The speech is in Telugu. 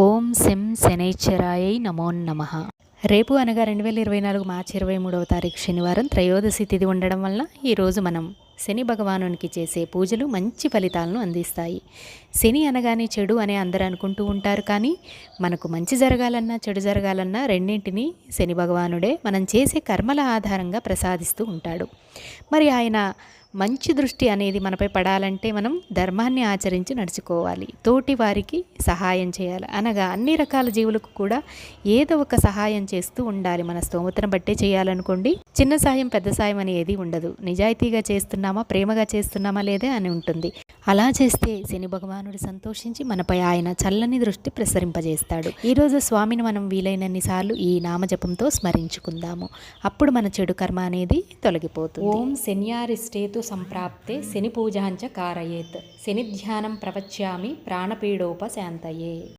ఓం శం శనైశ్చరాయై నమో నమః. రేపు అనగా 2024 మార్చి 23వ తారీఖు శనివారం త్రయోదశి తిథి ఉండడం వలన ఈరోజు మనం శని భగవానునికి చేసే పూజలు మంచి ఫలితాలను అందిస్తాయి. శని అనగానే చెడు అని అందరూ అనుకుంటూ ఉంటారు, కానీ మనకు మంచి జరగాలన్నా చెడు జరగాలన్నా రెండింటినీ శని భగవానుడే మనం చేసే కర్మల ఆధారంగా ప్రసాదిస్తూ ఉంటాడు. మరి ఆయన మంచి దృష్టి అనేది మనపై పడాలంటే మనం ధర్మాన్ని ఆచరించి నడుచుకోవాలి, తోటి వారికి సహాయం చేయాలి. అనగా అన్ని రకాల జీవులకు కూడా ఏదో ఒక సహాయం చేస్తూ ఉండాలి. మన స్తోమతను బట్టే చేయాలనుకోండి. చిన్న సాయం పెద్ద సాయం అని ఏది ఉండదు. నిజాయితీగా చేస్తున్నామా, ప్రేమగా చేస్తున్నామా లేదే అని ఉంటుంది. అలా చేస్తే శని భగవానుడు సంతోషించి మనపై ఆయన చల్లని దృష్టి ప్రసరింపజేస్తాడు. ఈరోజు స్వామిని మనం వీలైనన్ని సార్లు ఈ నామజపంతో స్మరించుకుందాము. అప్పుడు మన చెడు కర్మ అనేది తొలగిపోతుంది. ఓం శన్యారిష్టేతు సంప్రాప్తే శని పూజాంచ కారయేత్. శని ధ్యానం ప్రవచ్యామి ప్రాణపీడోపశాంతయే.